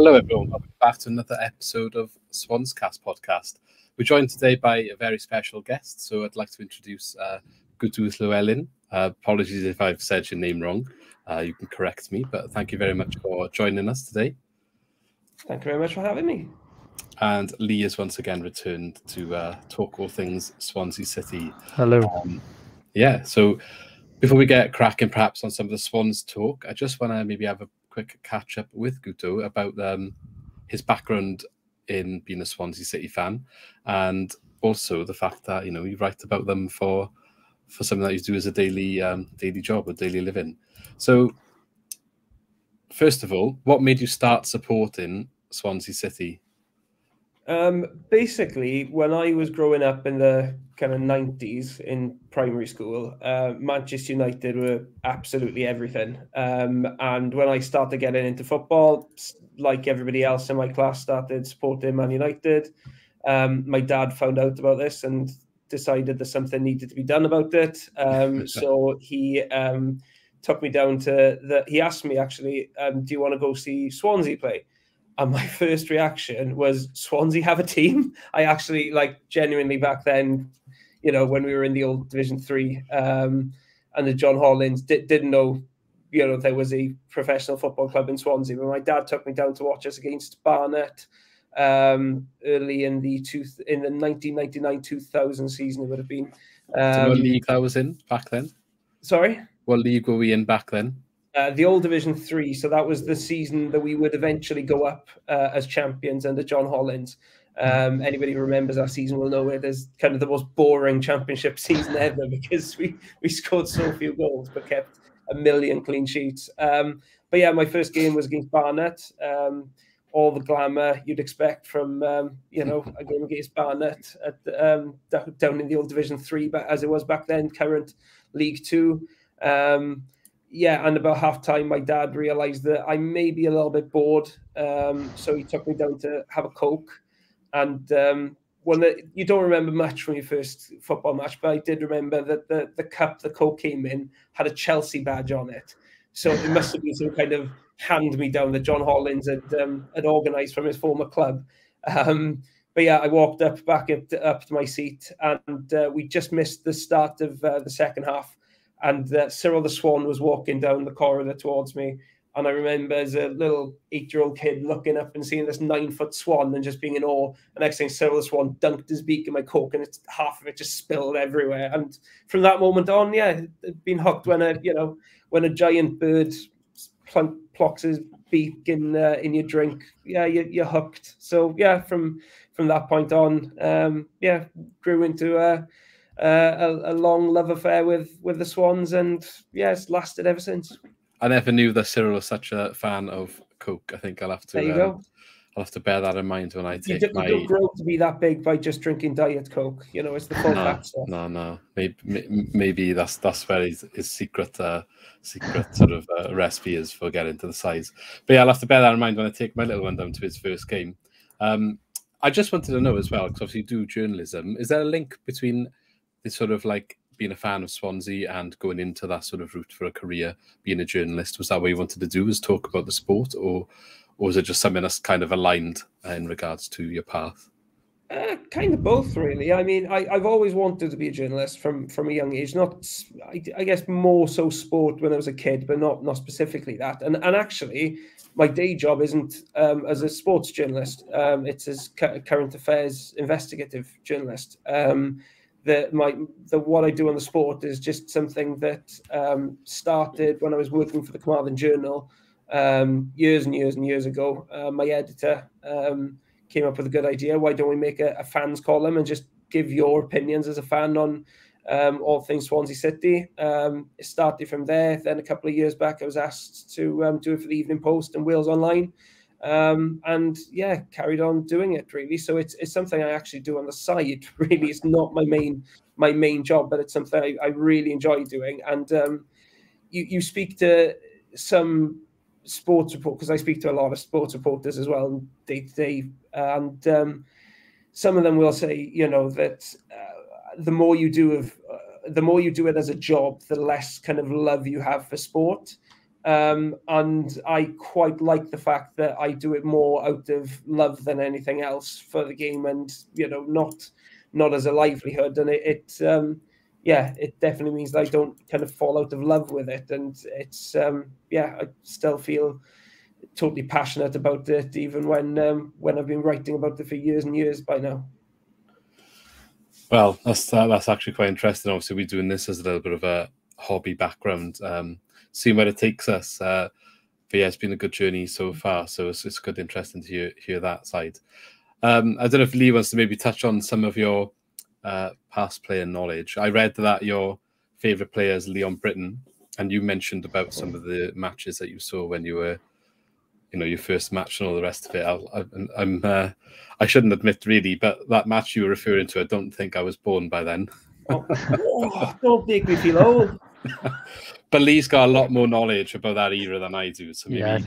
Hello everyone, welcome back to another episode of SwansCast podcast. We're joined today by a very special guest, so I'd like to introduce Guto Llewelyn. Apologies if I've said your name wrong. You can correct me, but thank you very much for joining us today. Thank you very much for having me. And Lee has once again returned to talk all things Swansea City. Hello. So before we get cracking perhaps on some of the Swans talk, I just want to maybe have a quick catch up with Guto about his background in being a Swansea City fan, and also the fact that you write about them for something that you do as a daily job, a daily living. So first of all, what made you start supporting Swansea City? Basically, when I was growing up in the kind of 90s in primary school, Manchester United were absolutely everything. And when I started getting into football, like everybody else in my class started supporting Man United, my dad found out about this and decided that something needed to be done about it. So he took me down to he asked me actually, do you want to go see Swansea play? And my first reaction was, Swansea have a team? I actually, genuinely back then, when we were in the old Division 3 and the John Hollins, didn't know, there was a professional football club in Swansea. But my dad took me down to watch us against Barnet early in the 1999-2000 season, it would have been. What league that was in back then? Sorry? What league were we in back then? The old Division 3, so that was the season that we would eventually go up as champions under John Hollins. Anybody who remembers that season will know it as kind of the most boring championship season ever because we scored so few goals but kept a million clean sheets. But yeah, my first game was against Barnet. All the glamour you'd expect from a game against Barnet down in the old Division 3, but as it was back then, current League 2. And about half-time, my dad realised that I may be a little bit bored, so he took me down to have a Coke. And you don't remember much from your first football match, but I did remember that the cup the Coke came in had a Chelsea badge on it. So it must have been some kind of hand-me-down that John Hollins had organised from his former club. But yeah, I walked back up to my seat, and we just missed the start of the second half. And Cyril the Swan was walking down the corridor towards me. And I remember as a little 8-year-old kid looking up and seeing this 9-foot swan and just being in awe. And next thing, Cyril the Swan dunked his beak in my Coke and half of it just spilled everywhere. And from that moment on, been hooked when a giant bird plucks his beak in your drink. Yeah, you're hooked. So yeah, from that point on, grew into a long love affair with the Swans, and it's lasted ever since. I never knew that Cyril was such a fan of Coke. I think I'll have to. There you go. I'll have to bear that in mind when I take you don't grow to be that big by just drinking Diet Coke. It's the full fat stuff. No. Maybe that's where his secret sort of recipe is for getting to the size. But yeah, I'll have to bear that in mind when I take my little one down to his first game. I just wanted to know as well, because obviously you do journalism. Is there a link between this sort of being a fan of Swansea and going into that sort of route for a career, being a journalist? Was that what you wanted to do, was talk about the sport, or was it just something that's kind of aligned in regards to your path? Kind of both, really. I mean, I've always wanted to be a journalist from a young age. Not, I guess, more so sport when I was a kid, but not specifically that. And actually, my day job isn't as a sports journalist. It's as current affairs investigative journalist. What I do on the sport is just something that started when I was working for the Carmarthen Journal years and years ago. My editor came up with a good idea. Why don't we make a fans column and just give your opinions as a fan on all things Swansea City? It started from there. Then a couple of years back, I was asked to do it for the Evening Post and Wales Online. And carried on doing it, really. So it's something I actually do on the side. Really, it's not my main job, but it's something I really enjoy doing. And you speak to some sports report, because I speak to a lot of sports reporters as well day to day, and some of them will say, that the more you do it as a job, the less kind of love you have for sport. and I quite like the fact that I do it more out of love than anything else for the game, and not as a livelihood. And it definitely means that I don't kind of fall out of love with it, and it's I still feel totally passionate about it, even when I've been writing about it for years and years by now. Well, that's actually quite interesting. Obviously, we're doing this as a little bit of a hobby background, seeing where it takes us. But yeah, it's been a good journey so far. So it's good, interesting to hear that side. I don't know if Lee wants to maybe touch on some of your past player knowledge. I read that your favourite player is Leon Britton, and you mentioned about some of the matches that you saw when you were, your first match and all the rest of it. I shouldn't admit really, but that match you were referring to, I don't think I was born by then. Don't make me feel old. But Lee's got a lot more knowledge about that era than I do. So maybe yeah, I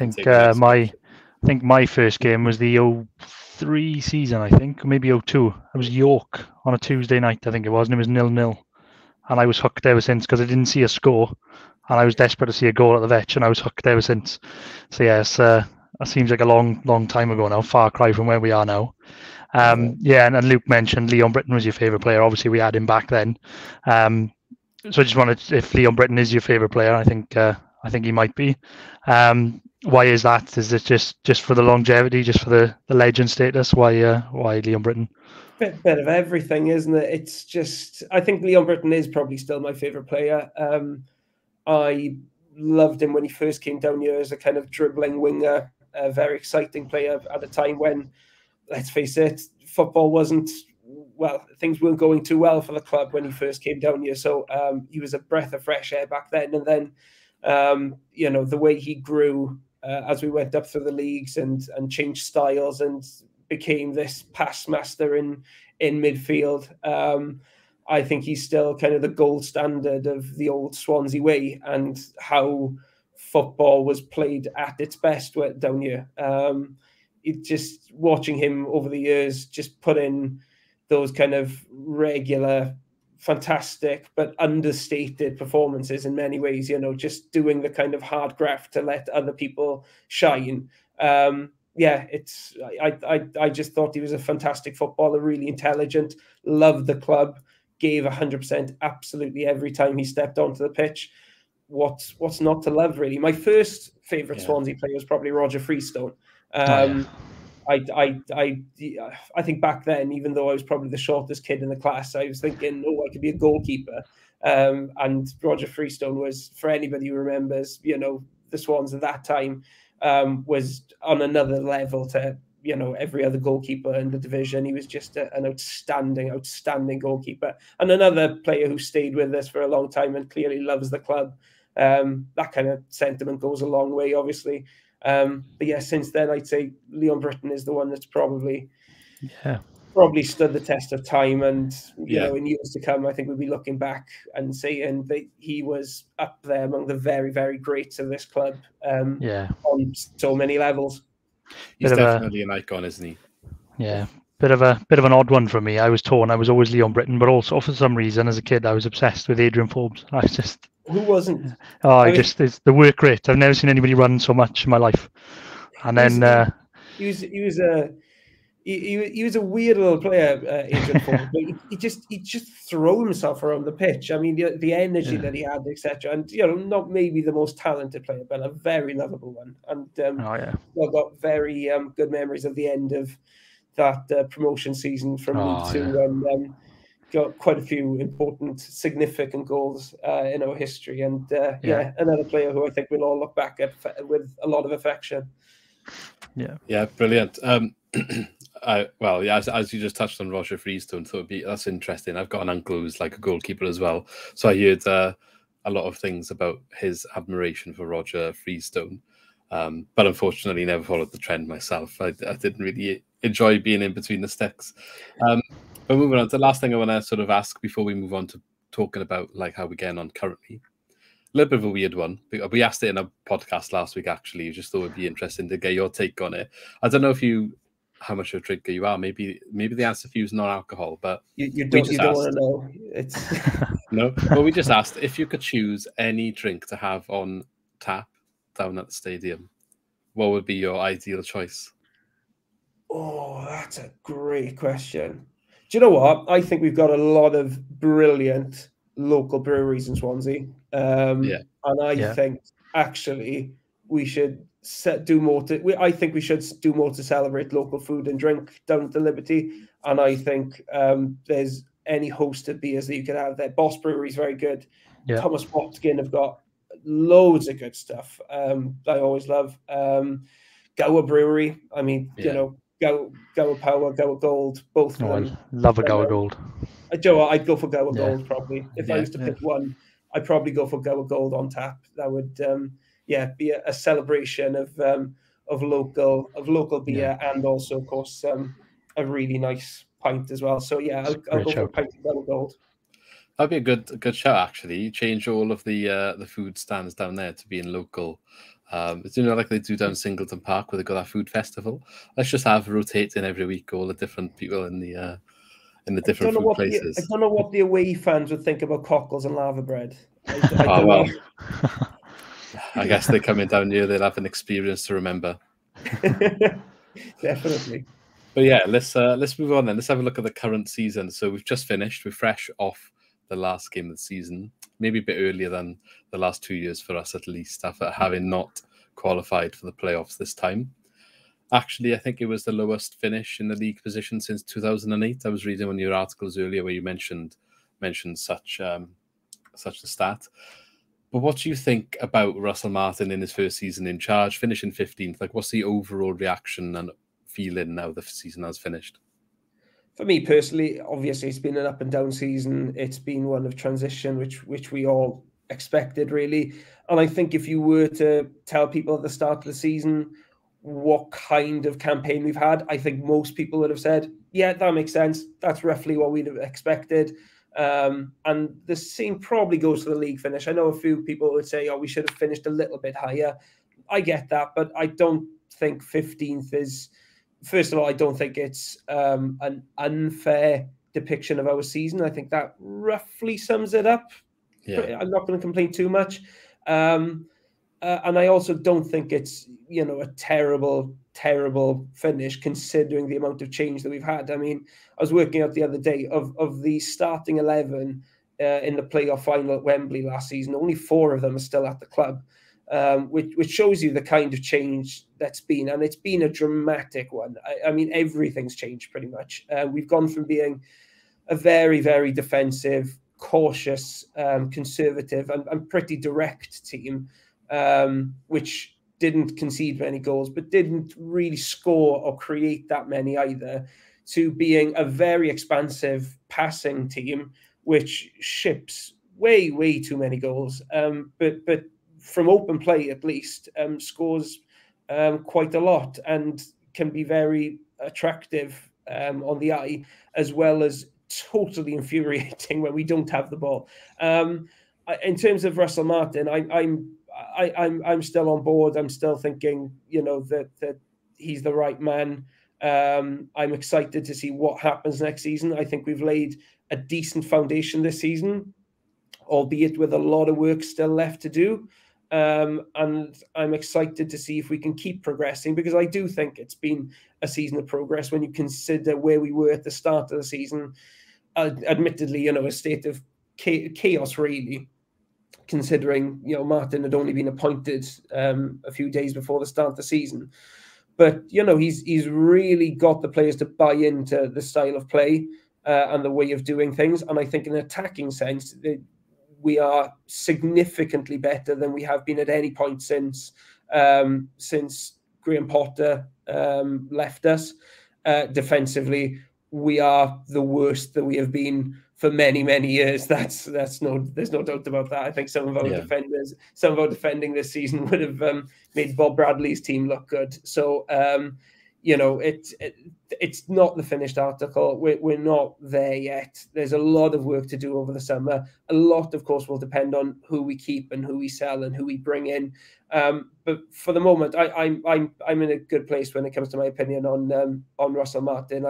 think my first game was the 03 season, I think, or maybe 02. It was York on a Tuesday night, I think it was, and it was 0-0. And I was hooked ever since because I didn't see a score, and I was desperate to see a goal at the Vetch, and I was hooked ever since. So yes, that seems like a long time ago now, far cry from where we are now. And Luke mentioned Leon Britton was your favourite player. Obviously, we had him back then. So I just wanted, if Leon Britton is your favourite player, I think he might be. Why is that? Is it just for the longevity, just for the legend status? Why Leon Britton? Bit of everything, isn't it? It's just, I think Leon Britton is probably still my favourite player. I loved him when he first came down here as a kind of dribbling winger, a very exciting player at a time when, let's face it, football things weren't going too well for the club when he first came down here. So he was a breath of fresh air back then. And then, the way he grew as we went up through the leagues and changed styles and became this pass master in midfield. I think he's still kind of the gold standard of the old Swansea way and how football was played at its best down here. Just watching him over the years, just put in those kind of regular, fantastic but understated performances in many ways. Just doing the kind of hard graft to let other people shine. I just thought he was a fantastic footballer, really intelligent, loved the club, gave 100% absolutely every time he stepped onto the pitch. What's not to love, really? My first favourite Swansea player was probably Roger Freestone. I think back then, even though I was probably the shortest kid in the class, I was thinking, I could be a goalkeeper. And Roger Freestone was, for anybody who remembers, the Swans at that time, was on another level to every other goalkeeper in the division. He was just an outstanding goalkeeper, and another player who stayed with us for a long time and clearly loves the club. That kind of sentiment goes a long way, obviously. But yeah, since then, I'd say Leon Britton is the one that's probably stood the test of time. And in years to come, I think we'll be looking back and saying that he was up there among the very, very greats of this club. On so many levels. He's definitely an icon, isn't he? Yeah. Bit of an odd one for me. I was torn. I was always Leon Britton, but also for some reason, as a kid, I was obsessed with Adrian Forbes. Who wasn't? It's the work rate. I've never seen anybody run so much in my life. And then he was a weird little player, Adrian Forbes. But he just throw himself around the pitch. I mean, the energy that he had, etc. And not maybe the most talented player, but a very lovable one. And I've got very good memories of the end of that promotion season from League Two, and got quite a few important, significant goals in our history. And another player who I think we'll all look back at with a lot of affection. Yeah, brilliant. As you just touched on Roger Freestone, that's interesting. I've got an uncle who's like a goalkeeper as well, so I heard a lot of things about his admiration for Roger Freestone. But unfortunately, never followed the trend myself. I didn't really enjoy being in between the sticks. But moving on to the last thing I want to sort of ask before we move on to talking about like how we're getting on currently. A little bit of a weird one. We asked it in a podcast last week, actually. Just thought it'd be interesting to get your take on it. I don't know how much of a drinker you are. Maybe the answer for you is non-alcohol, but you don't want to know. No, but we just asked if you could choose any drink to have on tap down at the stadium, what would be your ideal choice? Oh, that's a great question. Do you know what? I think we've got a lot of brilliant local breweries in Swansea. And I think actually we should do more I think we should do more to celebrate local food and drink down at the Liberty. And I think there's any host of beers that you could have there. Boss Brewery is very good. Yeah. Thomas Watkin have got loads of good stuff. I always love Gower Brewery. I mean, you know, Gower Power, Gower Gold, both of them. I love a Gower Gold. Joe, I'd go for Gower Gold probably. If I was to pick one, I'd probably go for Gower Gold on tap. That would, be a celebration of local beer and also, of course, a really nice pint as well. So yeah, I'll go for a pint of Gower Gold. That'd be a good show actually. You change all of the food stands down there to being local. It's like they do down Singleton Park where they got that food festival. Let's just have rotating every week all the different people in the different food places. I don't know what the away fans would think about cockles and lava bread. I guess they're coming down here. They'll have an experience to remember. Definitely. But yeah, let's move on then. Let's have a look at the current season. So we've just finished. We're fresh off the last game of the season, maybe a bit earlier than the last 2 years for us at least, after having not qualified for the playoffs this time. Actually, I think it was the lowest finish in the league position since 2008. I was reading one of your articles earlier where you mentioned such a stat. But what do you think about Russell Martin in his first season in charge, finishing 15th? Like, what's the overall reaction and feeling now the season has finished? For me personally, obviously, it's been an up and down season. It's been one of transition, which we all expected, really. And I think if you were to tell people at the start of the season what kind of campaign we've had, I think most people would have said, yeah, that makes sense. That's roughly what we'd have expected. And the same probably goes for the league finish. I know a few people would say, we should have finished a little bit higher. I get that, but I don't think 15th is... First of all, I don't think it's an unfair depiction of our season. I think that roughly sums it up. Yeah. I'm not going to complain too much. And I also don't think it's, a terrible, terrible finish considering the amount of change that we've had. I mean, I was working out the other day of the starting 11 in the playoff final at Wembley last season, only 4 of them are still at the club. Which shows you the kind of change that's been, and it's been a dramatic one. I mean, everything's changed pretty much. We've gone from being a very, very defensive, cautious, conservative, and pretty direct team, which didn't concede many goals, but didn't really score or create that many either, to being a very expansive passing team, which ships way, way too many goals. But from open play, at least, scores quite a lot and can be very attractive on the eye, as well as totally infuriating when we don't have the ball. In terms of Russell Martin, I'm still on board. I'm still thinking, that he's the right man. I'm excited to see what happens next season. I think we've laid a decent foundation this season, albeit with a lot of work still left to do. And I'm excited to see if we can keep progressing, because I do think it's been a season of progress when you consider where we were at the start of the season. Admittedly, a state of chaos, really, considering, Martin had only been appointed a few days before the start of the season. But, he's really got the players to buy into the style of play and the way of doing things. And I think in an attacking sense, we are significantly better than we have been at any point since Graham Potter left us. Defensively, we are the worst that we have been for many, many years. There's no doubt about that. I think some of our defending this season would have made Bob Bradley's team look good. So it's not the finished article. We're not there yet. There's a lot of work to do over the summer. A lot, of course, will depend on who we keep and who we sell and who we bring in. But for the moment, I'm in a good place when it comes to my opinion on Russell Martin.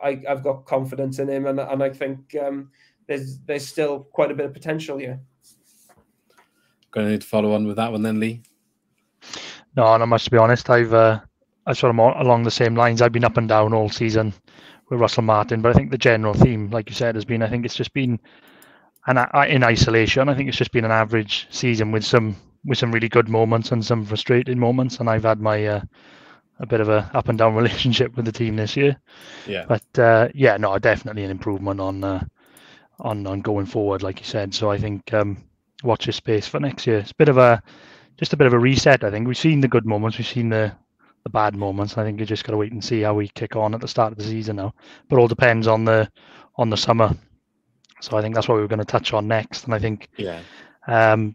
I've got confidence in him, and I think there's still quite a bit of potential here. Going to need to follow on with that one then, Lee? No, not much to be honest. I sort of more along the same lines. I've been up and down all season with Russell Martin, but I think the general theme, like you said, has been, I think it's just been in isolation. I think it's just been an average season with some really good moments and some frustrating moments. And I've had my a bit of a up and down relationship with the team this year. Yeah. But no, definitely an improvement on going forward, like you said. So I think watch this space for next year. It's just a bit of a reset. I think we've seen the good moments, we've seen the bad moments. I think you just got to wait and see how we kick on at the start of the season now. But all depends on the summer. So I think that's what we were going to touch on next. And I think I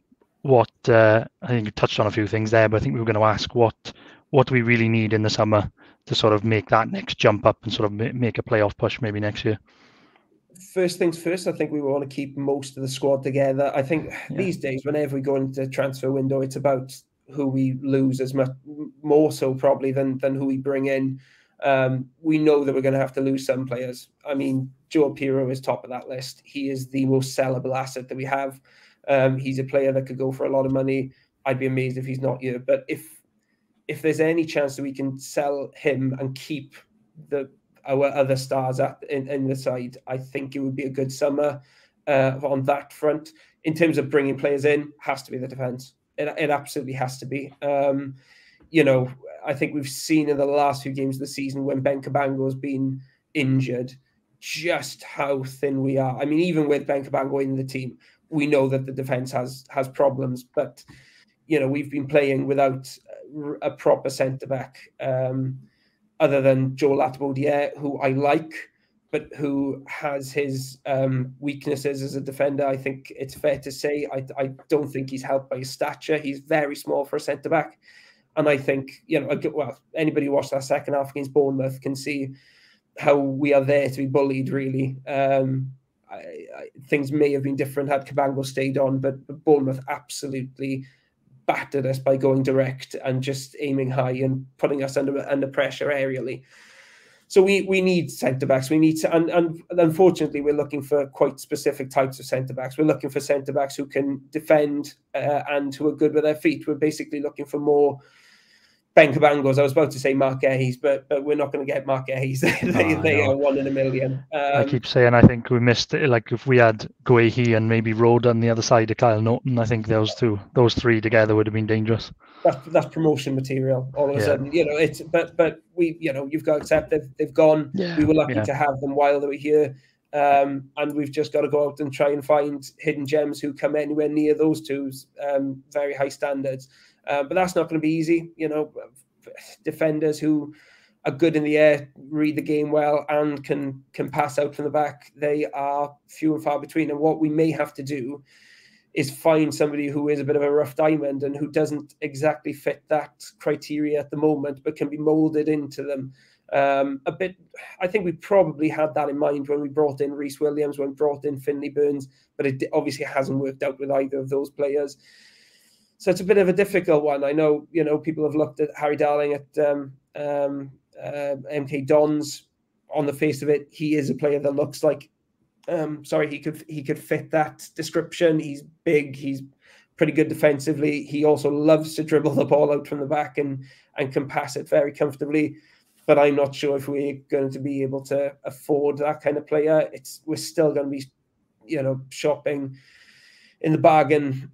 think you touched on a few things there, but I think we were going to ask what do we really need in the summer to sort of make that next jump up and sort of make a playoff push maybe next year. First things first, I think we want to keep most of the squad together. I think these days, whenever we go into the transfer window, it's about who we lose as much more so probably than who we bring in. We know that we're going to have to lose some players. I mean, Joe Pirro is top of that list. He is the most sellable asset that we have. He's a player that could go for a lot of money. I'd be amazed if he's not here. But if there's any chance that we can sell him and keep our other stars in the side, I think it would be a good summer on that front. In terms of bringing players in, has to be the defence. It absolutely has to be. I think we've seen in the last few games of the season when Ben Cabango's been injured, just how thin we are. I mean, even with Ben Cabango in the team, we know that the defence has problems. But, we've been playing without a proper centre-back. Other than Joe Latibaudiere, who I like, but who has his weaknesses as a defender. I think it's fair to say I don't think he's helped by his stature. He's very small for a centre-back. And I think, anybody who watched that second half against Bournemouth can see how we are there to be bullied, really. Things may have been different had Cabango stayed on, but Bournemouth absolutely battered us by going direct and just aiming high and putting us under pressure aerially. So we need centre-backs. We need to, and unfortunately, we're looking for quite specific types of centre-backs. We're looking for centre-backs who can defend and who are good with their feet. We're basically looking for more Ben Cabangos. I was about to say Mark Gahey's, but we're not going to get Mark Gahey's. They are 1 in a million. I keep saying I think we missed it. Like if we had Guehi and maybe Rode on the other side of Kyle Norton, I think those three together would have been dangerous. That's promotion material. All of a sudden, it's but we, you've got to accept they've gone. Yeah. We were lucky to have them while they were here, and we've just got to go out and try and find hidden gems who come anywhere near those two's very high standards. But that's not going to be easy. Defenders who are good in the air, read the game well, and can pass out from the back, they are few and far between. And what we may have to do is find somebody who is a bit of a rough diamond and who doesn't exactly fit that criteria at the moment, but can be molded into them a bit. I think we probably had that in mind when we brought in Rhys Williams, when we brought in Finley Burns, but it obviously hasn't worked out with either of those players. So it's a bit of a difficult one. I know, people have looked at Harry Darling at MK Dons. On the face of it, he is a player that looks like, he could fit that description. He's big. He's pretty good defensively. He also loves to dribble the ball out from the back and can pass it very comfortably. But I'm not sure if we're going to be able to afford that kind of player. We're still going to be, shopping in the bargain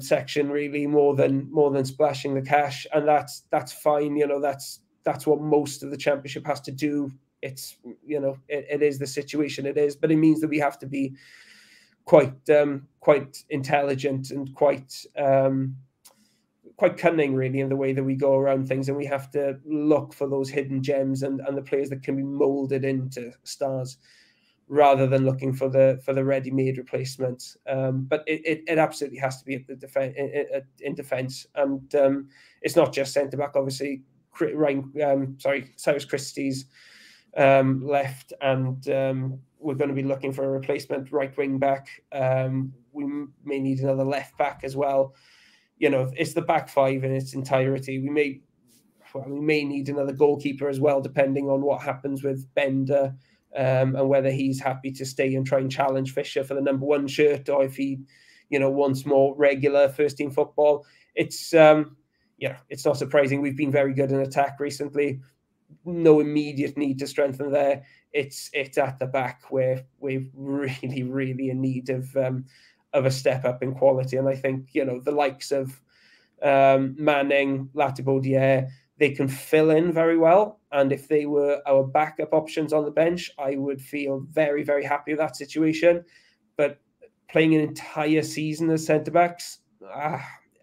section, really, more than splashing the cash, and that's fine. That's what most of the championship has to do. It's it is the situation it is, but it means that we have to be quite intelligent and quite cunning, really, in the way that we go around things, and we have to look for those hidden gems and the players that can be molded into stars, rather than looking for the ready-made replacements. But it absolutely has to be at the in defence, and it's not just centre back. Obviously, Cyrus Christie's left, and we're going to be looking for a replacement right wing back. We may need another left back as well. It's the back five in its entirety. We may need another goalkeeper as well, depending on what happens with Bender. And whether he's happy to stay and try and challenge Fisher for the number 1 shirt, or if he once more regular first team football. It's it's not surprising. We've been very good in attack recently. No immediate need to strengthen there. It's at the back where we're really, really in need of a step up in quality. And I think, the likes of Manning, Latibaudiere, they can fill in very well. And if they were our backup options on the bench, I would feel very, very happy with that situation. But playing an entire season as centre-backs,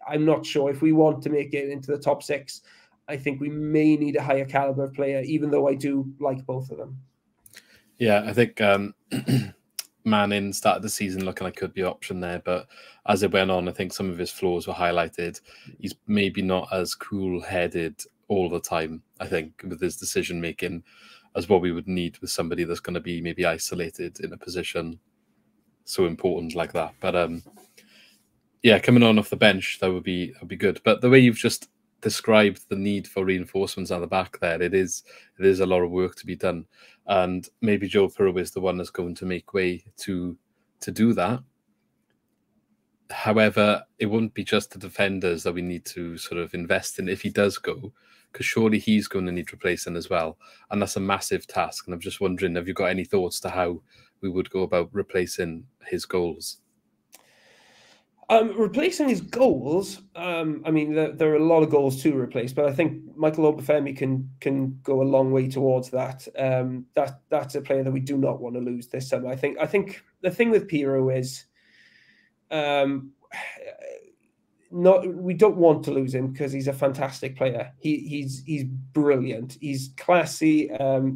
I'm not sure. If we want to make it into the top 6, I think we may need a higher caliber of player, even though I do like both of them. Yeah, I think Manning started the season looking like could be an option there, but as it went on, I think some of his flaws were highlighted. He's maybe not as cool-headed all the time, I think, with his decision-making as what we would need with somebody that's going to be maybe isolated in a position so important like that. But yeah, coming on off the bench, that would be good. But the way you've just described the need for reinforcements at the back there, it is a lot of work to be done. And maybe Joe Peru is the one that's going to make way to do that. However, it wouldn't be just the defenders that we need to sort of invest in if he does go, because surely he's going to need replacing as well. And that's a massive task. And I'm just wondering, have you got any thoughts to how we would go about replacing his goals? Replacing his goals, I mean, there are a lot of goals to replace, but I think Michael Obafemi can go a long way towards that. That's a player that we do not want to lose this summer. I think the thing with Piero is, we don't want to lose him because he's a fantastic player. He's brilliant. He's classy.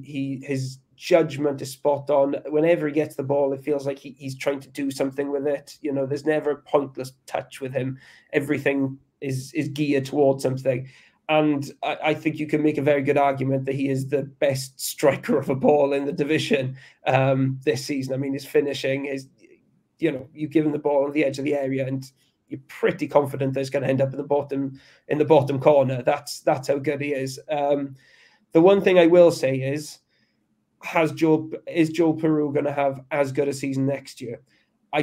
His judgment is spot on. Whenever he gets the ball, it feels like he's trying to do something with it. There's never a pointless touch with him. Everything is geared towards something. And I think you can make a very good argument that he is the best striker of a ball in the division this season. I mean, his finishing is, you give him the ball on the edge of the area and you're pretty confident that it's going to end up in the bottom corner. That's how good he is. The one thing I will say is Joe Peru going to have as good a season next year? I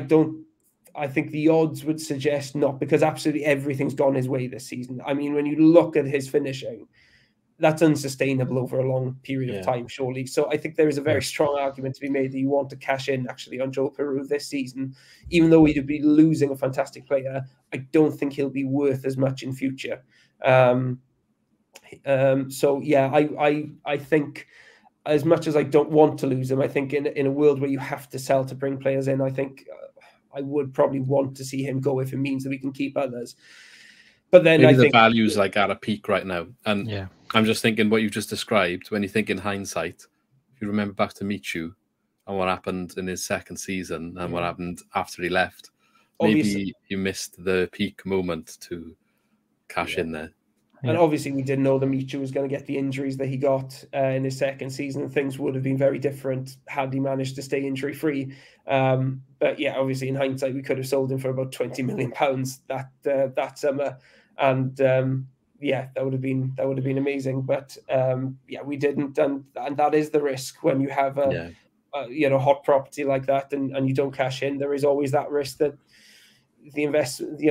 think the odds would suggest not, because absolutely everything's gone his way this season. I mean, when you look at his finishing, that's unsustainable over a long period of time, surely. So I think there is a very strong argument to be made that you want to cash in actually on Joe Peru this season. Even though we'd be losing a fantastic player, I don't think he'll be worth as much in future. So yeah, I think, as much as I don't want to lose him, I think in a world where you have to sell to bring players in, I think I would probably want to see him go if it means that we can keep others. But then maybe I think the value's like at a peak right now. And I'm just thinking what you just described, when you think in hindsight, if you remember back to Michu and what happened in his second season and what happened after he left, maybe you missed the peak moment to cash in there. And obviously we didn't know that Michu was going to get the injuries that he got in his second season. Things would have been very different had he managed to stay injury-free. But yeah, obviously in hindsight, we could have sold him for about £20 million that summer. And that would have been amazing. But we didn't. And that is the risk when you have a hot property like that and you don't cash in. There is always that risk that the investment,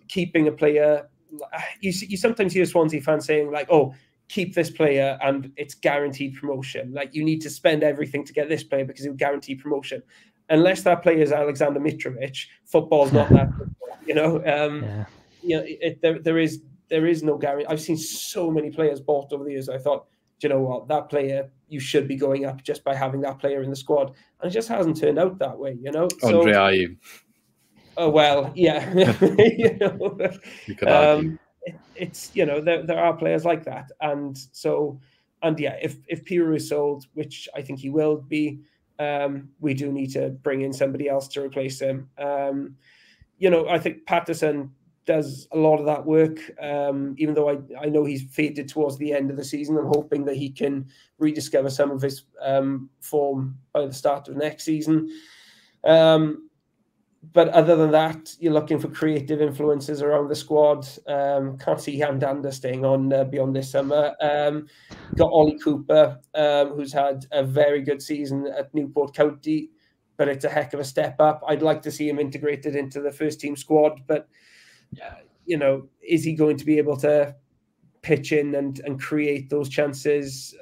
keeping a player. You sometimes hear Swansea fans saying like, "Oh, keep this player and it's guaranteed promotion." Like, you need to spend everything to get this player because it will guarantee promotion. Unless that player is Alexander Mitrovic, football's not that. There is no guarantee. I've seen so many players bought over the years. I thought, do you know what, that player, you should be going up just by having that player in the squad, and it just hasn't turned out that way. Andre Ayew. Oh well, yeah. You could argue. It's there are players like that, if Piero is sold, which I think he will be, we do need to bring in somebody else to replace him. I think Patterson does a lot of that work, even though I know he's faded towards the end of the season. I'm hoping that he can rediscover some of his form by the start of next season. But other than that, you're looking for creative influences around the squad. Can't see Yandanda staying on beyond this summer. Got Ollie Cooper, who's had a very good season at Newport County. but it's a heck of a step up. I'd like to see him integrated into the first team squad, but you know, is he going to be able to pitch in and create those chances?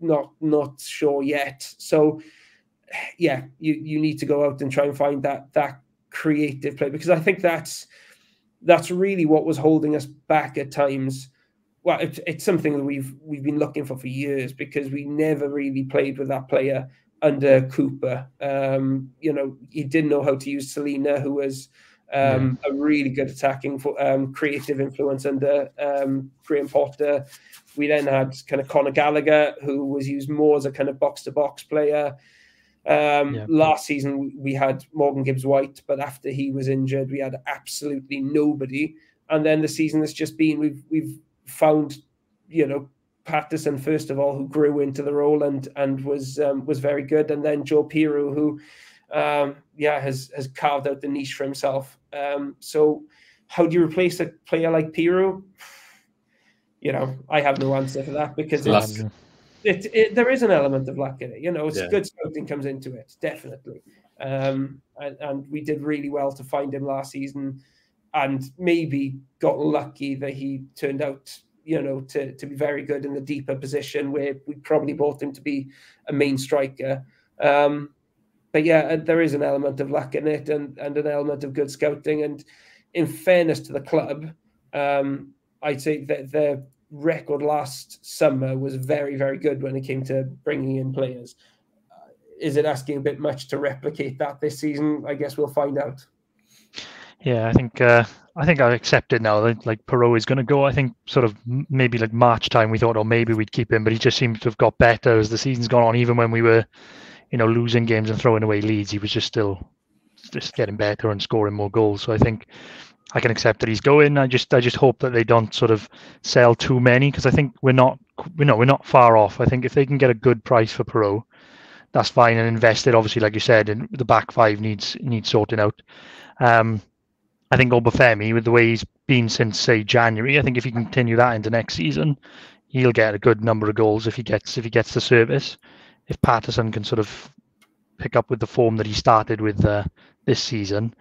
Not sure yet. So yeah, you need to go out and try and find that creative play, because I think that's really what was holding us back at times. Well, it's something that we've been looking for years, because we never really played with that player under Cooper. You know, he didn't know how to use Selena, who was a really good attacking creative influence under Graham Potter. We then had kind of Conor Gallagher, who was used more as a kind of box-to-box player. Last season we had Morgan Gibbs-White, but after he was injured, we had absolutely nobody. And then the season that's just been, we've found, you know, Patterson first of all, who grew into the role and was very good, and then Joe Piroux, who has carved out the niche for himself. So how do you replace a player like Piroux? You know, I have no answer for that, because there is an element of luck in it. You know, it's good scouting comes into it, definitely. And we did really well to find him last season, and maybe got lucky that he turned out, you know, to be very good in the deeper position, where we probably bought him to be a main striker. But yeah, there is an element of luck in it, and an element of good scouting. And in fairness to the club, I'd say that their record last summer was very, very good when it came to bringing in players. Is it asking a bit much to replicate that this season? I guess we'll find out. Yeah, I think I accept it now. Like Piroux is going to go. I think sort of maybe like March time we thought, oh, maybe we'd keep him, but he just seems to have got better as the season's gone on. Even when we were, you know, losing games and throwing away leads, he was just getting better and scoring more goals. So I think I can accept that he's going. I just hope that they don't sort of sell too many, because I think we're not far off. I think if they can get a good price for Piroux, that's fine, and invest it, obviously, like you said, in the back five needs sorting out. I think Obafemi, with the way he's been since, say, January, I think if he can continue that into next season, he'll get a good number of goals if he gets the service. If Patterson can sort of pick up with the form that he started with this season,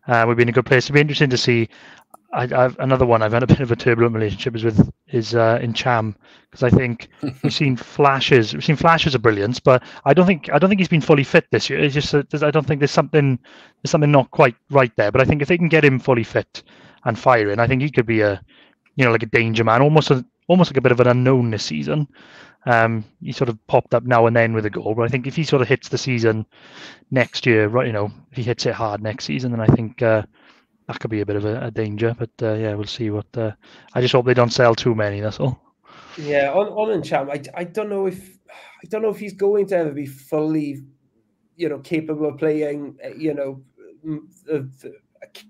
we'd be in a good place. It'd be interesting to see. I've another one I've had a bit of a turbulent relationship is in Cham, because I think we've seen flashes of brilliance, but I don't think he's been fully fit this year. It's just I don't think there's something not quite right there. But I think if they can get him fully fit and firing, I think he could be like a danger man, almost like a bit of an unknown this season. He sort of popped up now and then with a goal, but I think if he sort of hits the season next year, right, you know, if he hits it hard next season, then I think that could be a bit of a danger. But we'll see what. I just hope they don't sell too many. That's all. Yeah, on Cham, I don't know if he's going to ever be fully, you know, capable of playing, you know,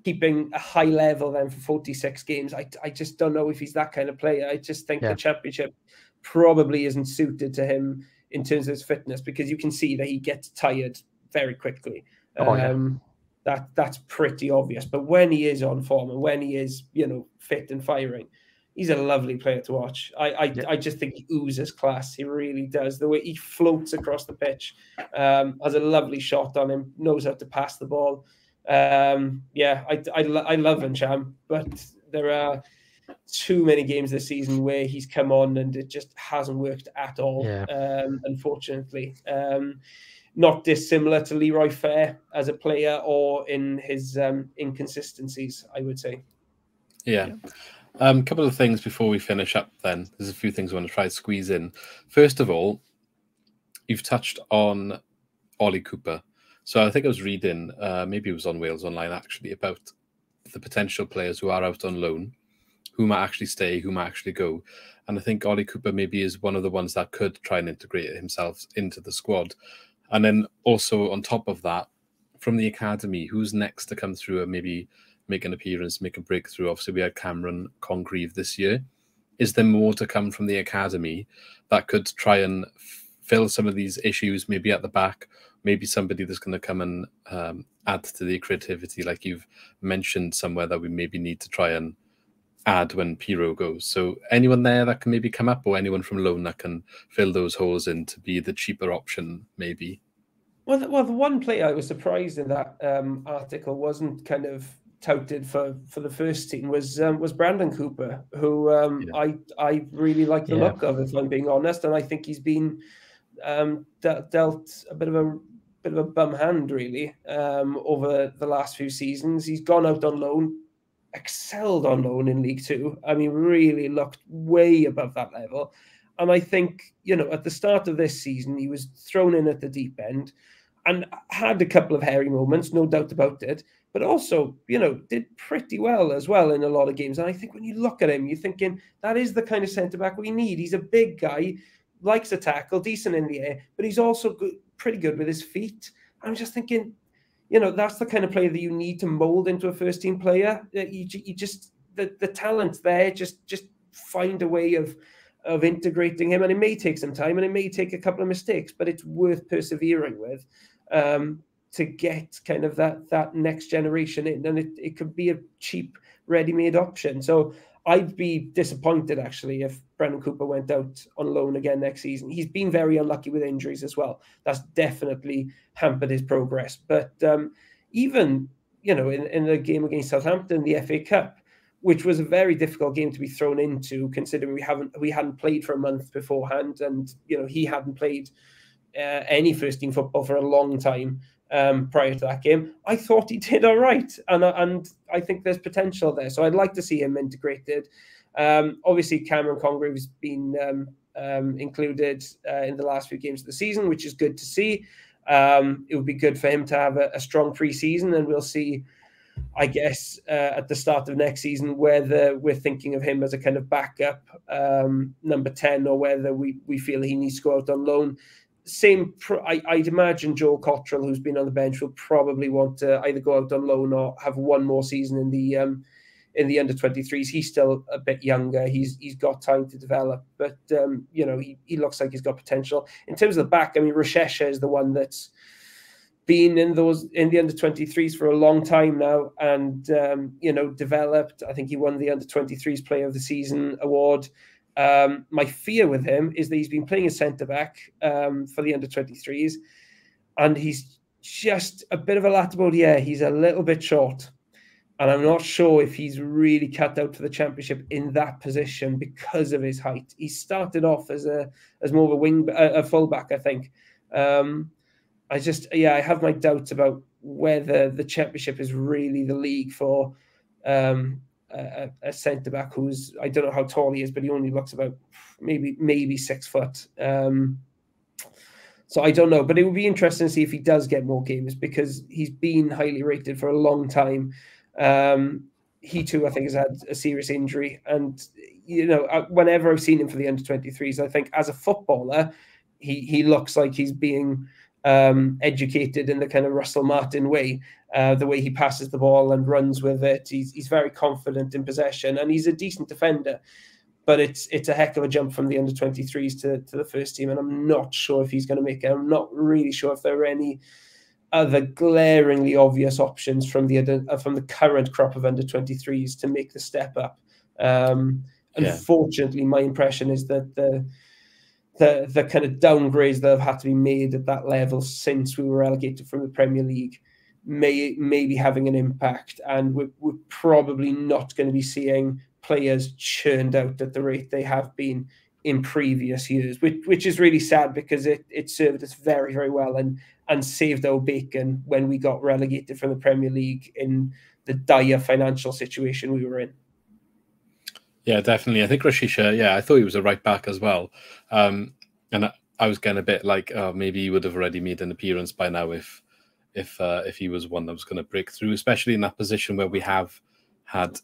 keeping a high level then for 46 games. I just don't know if he's that kind of player. I just think the Championship probably isn't suited to him in terms of his fitness, because you can see that he gets tired very quickly. That's pretty obvious. But when he is on form and when he is, you know, fit and firing, he's a lovely player to watch. I just think he oozes class. He really does. The way he floats across the pitch, has a lovely shot on him, knows how to pass the ball. I love Cham, but there are too many games this season where he's come on and it just hasn't worked at all. Unfortunately. Not dissimilar to Leroy Fair as a player, or in his inconsistencies, I would say. Yeah. A couple of things before we finish up then. There's a few things I want to try to squeeze in. First of all, you've touched on Ollie Cooper. So I think I was reading, maybe it was on Wales Online actually, about the potential players who are out on loan, who might actually stay, who might actually go. And I think Ollie Cooper maybe is one of the ones that could try and integrate himself into the squad. And then also on top of that, from the academy, who's next to come through and maybe make an appearance, make a breakthrough? Obviously, we had Cameron Congreve this year. Is there more to come from the academy that could try and fill some of these issues, maybe at the back, maybe somebody that's going to come and add to the creativity, like you've mentioned somewhere that we maybe need to try and add when Piroux goes? So anyone there that can maybe come up, or anyone from loan that can fill those holes in to be the cheaper option, maybe? Well, the one player I was surprised in that article wasn't kind of touted for the first team was Brandon Cooper, who I really like the look of, if I'm being honest, and I think he's been dealt a bit of a bum hand really over the last few seasons. He's gone out on loan, excelled on loan in League Two. I mean, really looked way above that level. And I think, at the start of this season, he was thrown in at the deep end and had a couple of hairy moments, no doubt about it, but also, did pretty well as well in a lot of games. And I think when you look at him, you're thinking that is the kind of centre-back we need. He's a big guy, likes to tackle, decent in the air, but he's also pretty good with his feet. I'm just thinking, that's the kind of player that you need to mould into a first-team player. You just, the talent's there, just find a way of integrating him, and it may take some time and it may take a couple of mistakes, but it's worth persevering with to get kind of that next generation in, and it could be a cheap ready-made option. So I'd be disappointed actually if Brendan Cooper went out on loan again next season. He's been very unlucky with injuries as well. That's definitely hampered his progress. But even in the game against Southampton, the FA Cup, which was a very difficult game to be thrown into, considering we hadn't played for a month beforehand, and he hadn't played any first team football for a long time prior to that game. I thought he did all right, and I think there's potential there. So I'd like to see him integrated. Obviously, Cameron Congreve's been included in the last few games of the season, which is good to see. It would be good for him to have a strong pre-season, and we'll see, I guess, at the start of next season, whether we're thinking of him as a kind of backup number 10, or whether we feel he needs to go out on loan. I'd imagine Joel Cottrell, who's been on the bench, will probably want to either go out on loan or have one more season in the under-23s. He's still a bit younger. He's got time to develop, but he looks like he's got potential. In terms of the back, I mean, Rochesha is the one that's been in the under-23s for a long time now, and developed. I think he won the under-23s Player of the Season award. My fear with him is that he's been playing as centre-back for the under-23s, and he's just a bit of a latibaudiere. He's a little bit short, and I'm not sure if he's really cut out for the Championship in that position because of his height. He started off as more of a fullback, I think. I have my doubts about whether the Championship is really the league for a centre-back who's, I don't know how tall he is, but he only looks about maybe 6 foot. So I don't know, but it would be interesting to see if he does get more games, because he's been highly rated for a long time. He too, I think, has had a serious injury, and whenever I've seen him for the under-23s, I think as a footballer, he looks like he's being educated in the kind of Russell Martin way, the way he passes the ball and runs with it. He's very confident in possession, and he's a decent defender, but it's a heck of a jump from the under-23s to the first team, and I'm not sure if he's going to make it. I'm not really sure if there are any other glaringly obvious options from the current crop of under-23s to make the step up. Unfortunately, my impression is that the kind of downgrades that have had to be made at that level since we were relegated from the Premier League may be having an impact, and we're probably not going to be seeing players churned out at the rate they have been in previous years, which is really sad, because it served us very, very well and saved our bacon when we got relegated from the Premier League in the dire financial situation we were in. Yeah, definitely. I think Rashisha, I thought he was a right back as well. And I was getting a bit like, maybe he would have already made an appearance by now if he was one that was going to break through, especially in that position where we have had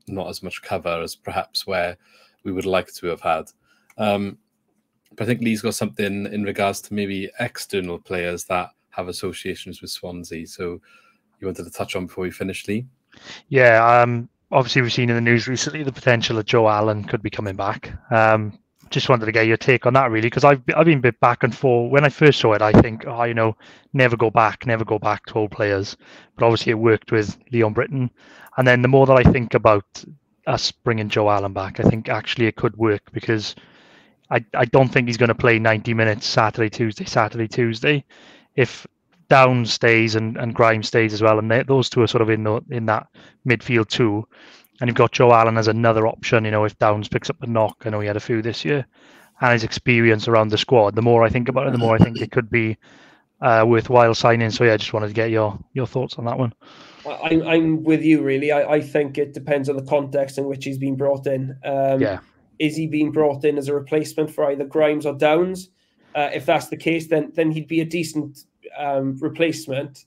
not as much cover as perhaps where we would like to have had. But I think Lee's got something in regards to maybe external players that have associations with Swansea. So you wanted to touch on before we finish, Lee? Yeah, obviously we've seen in the news recently the potential that Joe Allen could be coming back. Just wanted to get your take on that, really, because I've been a bit back and forth. When I first saw it, I think, never go back to old players. But obviously it worked with Leon Britton. And then the more that I think about us bringing Joe Allen back, I think actually it could work, because I don't think he's going to play 90 minutes Saturday, Tuesday. If Downs stays and Grimes stays as well, and those two are sort of in that midfield too. And you've got Joe Allen as another option, if Downs picks up a knock. I know he had a few this year, and his experience around the squad. The more I think about it, the more I think it could be worthwhile signing. So yeah, I just wanted to get your thoughts on that one. I'm with you, really. I think it depends on the context in which he's been brought in. Is he being brought in as a replacement for either Grimes or Downs? If that's the case, then he'd be a decent replacement,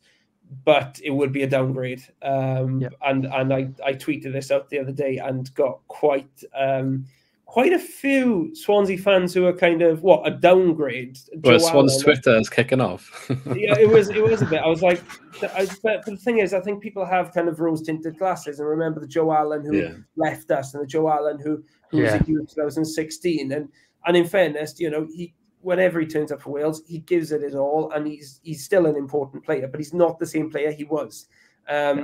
but it would be a downgrade. And I tweeted this out the other day and got quite a few Swansea fans who are kind of a downgrade. Well, Swans Twitter is kicking off. Yeah, it was a bit. I was like, but the thing is, I think people have kind of rose-tinted glasses and remember the Joe Allen who left us and the Joe Allen who was in 2016. And in fairness, whenever he turns up for Wales, he gives it his all, and he's still an important player, but he's not the same player he was.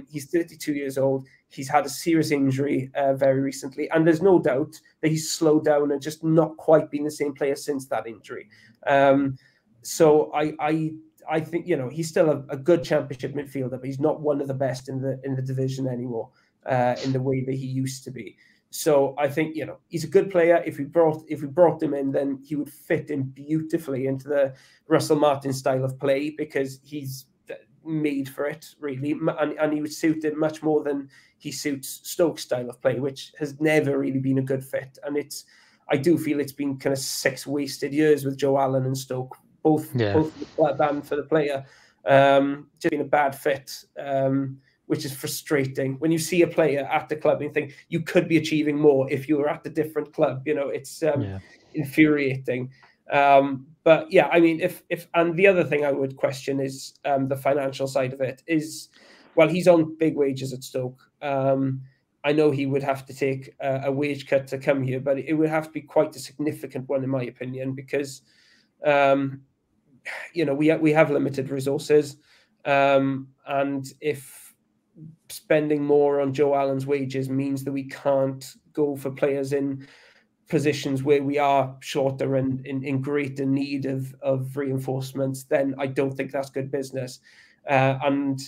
He's 32 years old. He's had a serious injury very recently, and there's no doubt that he's slowed down and just not quite been the same player since that injury. So I think he's still a good championship midfielder, but he's not one of the best in the division anymore in the way that he used to be. So I think he's a good player. If we brought him in, then he would fit in beautifully into the Russell Martin style of play because he's made for it, really, and he would suit it much more than he suits Stoke's style of play, which has never really been a good fit. And I do feel it's been kind of 6 wasted years with Joe Allen and Stoke, both for the club and for the player. Just been a bad fit, which is frustrating. When you see a player at the club and you think you could be achieving more if you were at a different club, it's infuriating. But yeah, I mean, if and the other thing I would question is the financial side of it is, well, he's on big wages at Stoke. I know he would have to take a wage cut to come here, but it would have to be quite a significant one, in my opinion, because we have limited resources, and if spending more on Joe Allen's wages means that we can't go for players in positions where we are shorter and in greater need of reinforcements, then I don't think that's good business. And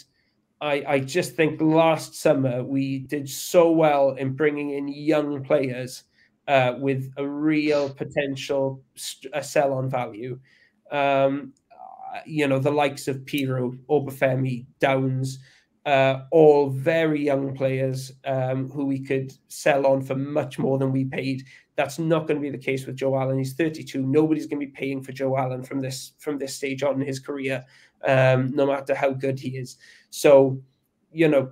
I just think last summer we did so well in bringing in young players with a real potential sell-on value. The likes of Pirou, Obafemi, Downs, all very young players who we could sell on for much more than we paid. That's not going to be the case with Joe Allen. He's 32. Nobody's going to be paying for Joe Allen from this stage on in his career, no matter how good he is. So, you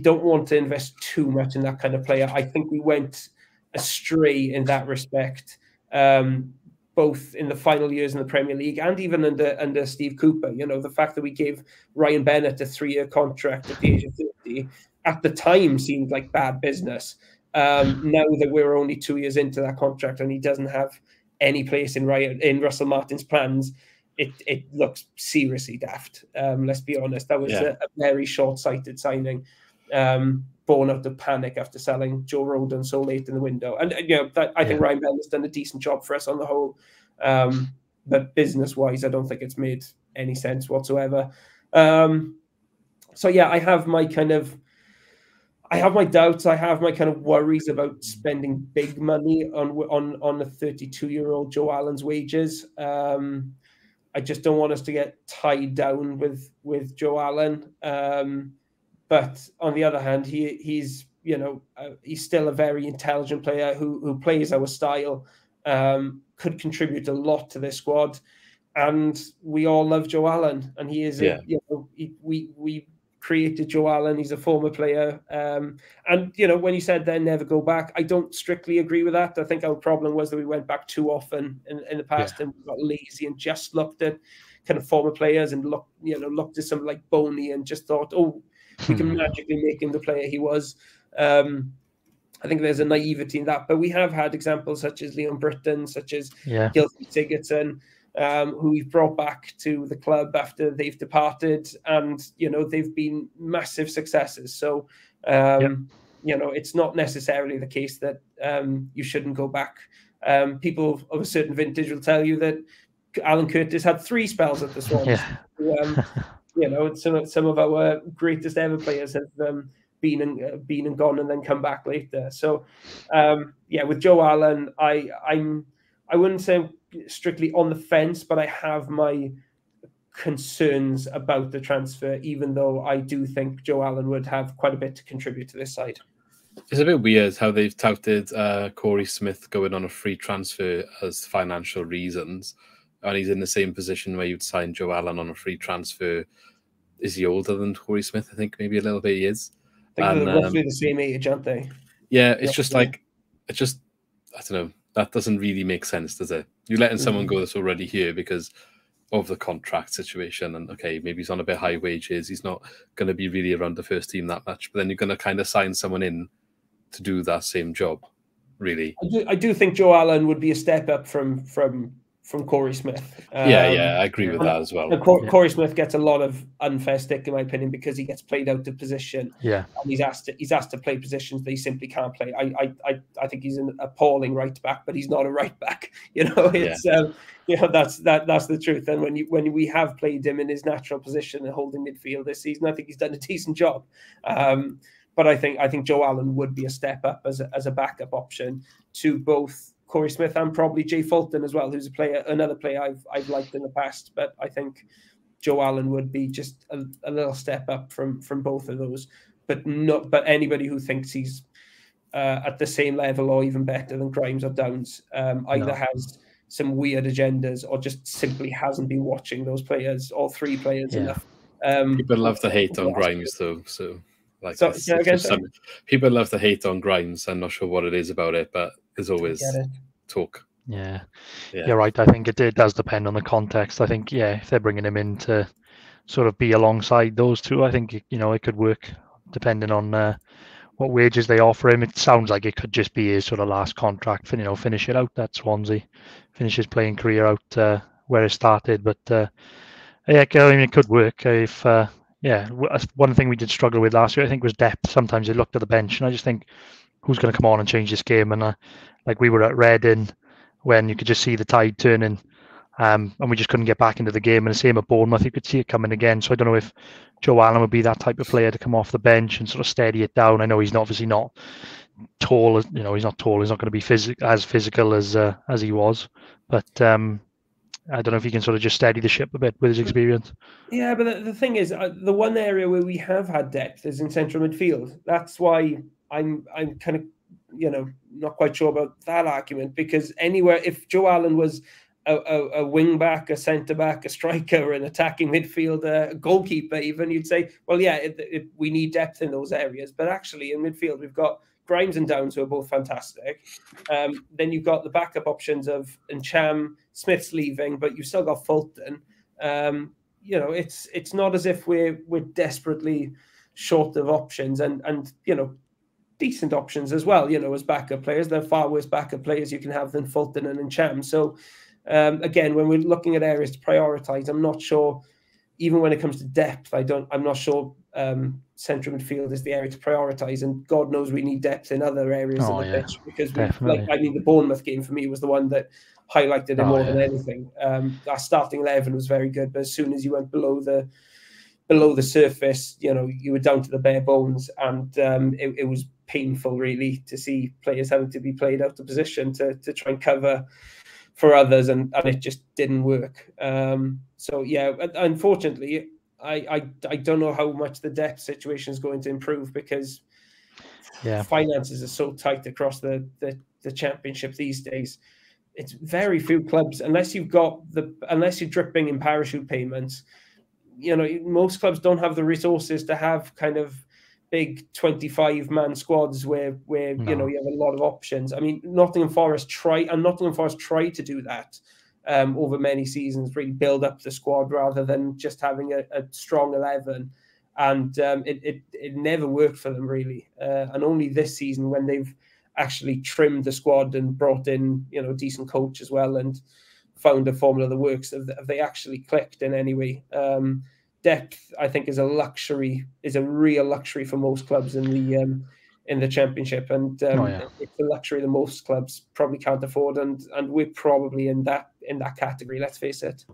don't want to invest too much in that kind of player. I think we went astray in that respect, both in the final years in the Premier League and even under Steve Cooper. The fact that we gave Ryan Bennett a 3-year contract at the age of 30 at the time seemed like bad business. Now that we're only 2 years into that contract and he doesn't have any place in Russell Martin's plans, it looks seriously daft. Let's be honest. That was a very short-sighted signing, born out of panic after selling Joe Rodon so late in the window. And I think Ryan Bell has done a decent job for us on the whole. But business-wise, I don't think it's made any sense whatsoever. So yeah, I have my doubts. I have my kind of worries about spending big money on a 32-year-old Joe Allen's wages. I just don't want us to get tied down with Joe Allen. But on the other hand, he's still a very intelligent player who plays our style, could contribute a lot to this squad, and we all love Joe Allen, and he is we created Joe Allen. He's a former player, and when you said then never go back, I don't strictly agree with that. I think our problem was that we went back too often in the past and got lazy and just looked at kind of former players and looked at something like Boney and just thought, we can magically make him the player he was. I think there's a naivety in that, but we have had examples such as Leon Britton, such as Gylfi Sigurdsson, who we've brought back to the club after they've departed, and they've been massive successes. So it's not necessarily the case that you shouldn't go back. People of a certain vintage will tell you that Alan Curtis had 3 spells at the Swans. some of our greatest ever players have been and gone and then come back later. So with Joe Allen, I wouldn't say I'm strictly on the fence, but I have my concerns about the transfer, even though I do think Joe Allen would have quite a bit to contribute to this side. It's a bit weird how they've touted Corey Smith going on a free transfer as financial reasons, and he's in the same position where you'd sign Joe Allen on a free transfer. Is he older than Corey Smith? I think maybe a little bit he is. I think they're roughly the same age, aren't they? Yeah, it's just like, I don't know. That doesn't really make sense, does it? You're letting someone go that's already here because of the contract situation, and okay, maybe he's on a bit high wages. He's not going to be really around the first team that much, but then you're going to kind of sign someone in to do that same job, really. I do think Joe Allen would be a step up from Corey Smith. I agree with that as well. Corey Smith gets a lot of unfair stick, in my opinion, because he gets played out of position. Yeah, and he's asked to play positions that he simply can't play. I think he's an appalling right back, but he's not a right back. It's that's the truth. And when we have played him in his natural position and holding midfield this season, I think he's done a decent job. But I think Joe Allen would be a step up as a backup option to both Corey Smith and probably Jay Fulton as well, who's another player I've liked in the past. But I think Joe Allen would be just a little step up from both of those. But anybody who thinks he's at the same level or even better than Grimes or Downs either has some weird agendas or just simply hasn't been watching those players, all three players enough. People love to hate on Grimes though, so. People love to hate on Grimes. I'm not sure what it is about it, but there's always talk. Yeah, you're right. I think it does depend on the context. I think, if they're bringing him in to sort of be alongside those two, I think, it could work depending on what wages they offer him. It sounds like it could just be his sort of last contract, finish it out at Swansea, finish his playing career out where it started. But it could work if... one thing we did struggle with last year, I think, was depth. Sometimes you looked at the bench, and I just think, who's going to come on and change this game? And like we were at Reading when you could just see the tide turning, and we just couldn't get back into the game. And the same at Bournemouth, you could see it coming again. So I don't know if Joe Allen would be that type of player to come off the bench and sort of steady it down. I know he's obviously not tall. He's not tall. He's not going to be as physical as he was, but. I don't know if he can sort of just steady the ship a bit with his experience. Yeah, but the thing is, the one area where we have had depth is in central midfield. That's why I'm kind of, not quite sure about that argument, because anywhere, if Joe Allen was a wing back, a centre back, a striker, an attacking midfielder, a goalkeeper, even, you'd say, well, we need depth in those areas. But actually, in midfield, we've got Grimes and Downs, who are both fantastic. Then you've got the backup options of Ncham, Smith's leaving, but you've still got Fulton. It's not as if we're desperately short of options and decent options as well, as backup players. They're far worse backup players you can have than Fulton and Ncham. So again, when we're looking at areas to prioritize, I'm not sure, even when it comes to depth, I'm not sure central midfield is the area to prioritize, and God knows we need depth in other areas of the pitch, because the Bournemouth game for me was the one that highlighted it more than anything. Our starting 11 was very good, but as soon as you went below the surface, you were down to the bare bones, and it was painful really to see players having to be played out of position to try and cover for others, and it just didn't work. Unfortunately, I don't know how much the depth situation is going to improve, because finances are so tight across the championship these days. It's very few clubs, unless you're dripping in parachute payments. Most clubs don't have the resources to have kind of big 25-man squads where you have a lot of options. I mean, Nottingham Forest tried to do that over many seasons, really build up the squad rather than just having a strong 11, and it never worked for them really. And only this season, when they've actually trimmed the squad and brought in a decent coach as well and found a formula that works, have they actually clicked in any way. Depth, I think, is a real luxury for most clubs in the championship, and it's a luxury that most clubs probably can't afford, and we're probably in that category. Let's face it.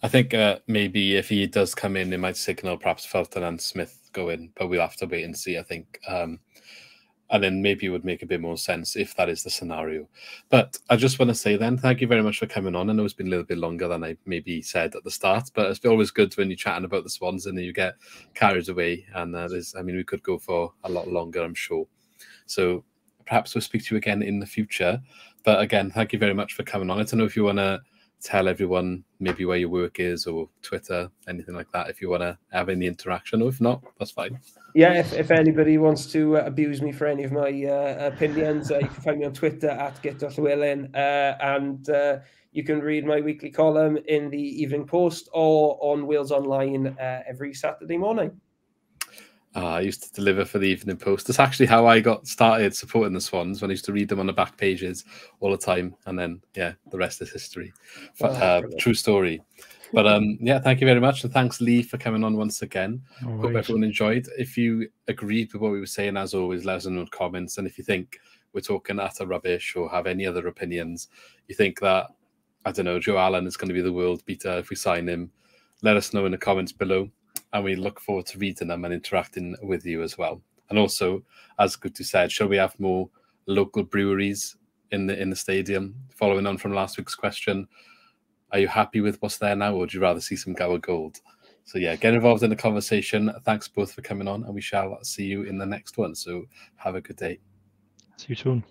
I think maybe if he does come in, it might signal perhaps Felton and Smith go in, but we'll have to wait and see, I think. And then maybe it would make a bit more sense if that is the scenario. But I just want to say then, thank you very much for coming on. I know it's been a little bit longer than I maybe said at the start, but it's always good when you're chatting about the Swans and then you get carried away. And we could go for a lot longer, I'm sure. So perhaps we'll speak to you again in the future. But again, thank you very much for coming on. I don't know if you want to tell everyone maybe where your work is or Twitter, anything like that, if you want to have any interaction, or if not, that's fine. Yeah, if anybody wants to abuse me for any of my opinions, you can find me on Twitter at Guto Llewelyn, and you can read my weekly column in the Evening Post or on Wales Online every Saturday morning. I used to deliver for the Evening Post. That's actually how I got started supporting the Swans, when I used to read them on the back pages all the time. And then, yeah, the rest is history. True story. But yeah, thank you very much. And thanks, Lee, for coming on once again. Hope everyone enjoyed. If you agreed with what we were saying, as always, let us know in the comments. And if you think we're talking utter rubbish or have any other opinions, you think that, I don't know, Joe Allen is going to be the world beater if we sign him, let us know in the comments below. And we look forward to reading them and interacting with you as well. And also, as Guto said, shall we have more local breweries in the stadium? Following on from last week's question, are you happy with what's there now, or would you rather see some Gower Gold? So yeah, get involved in the conversation. Thanks both for coming on, and we shall see you in the next one. So have a good day. See you soon.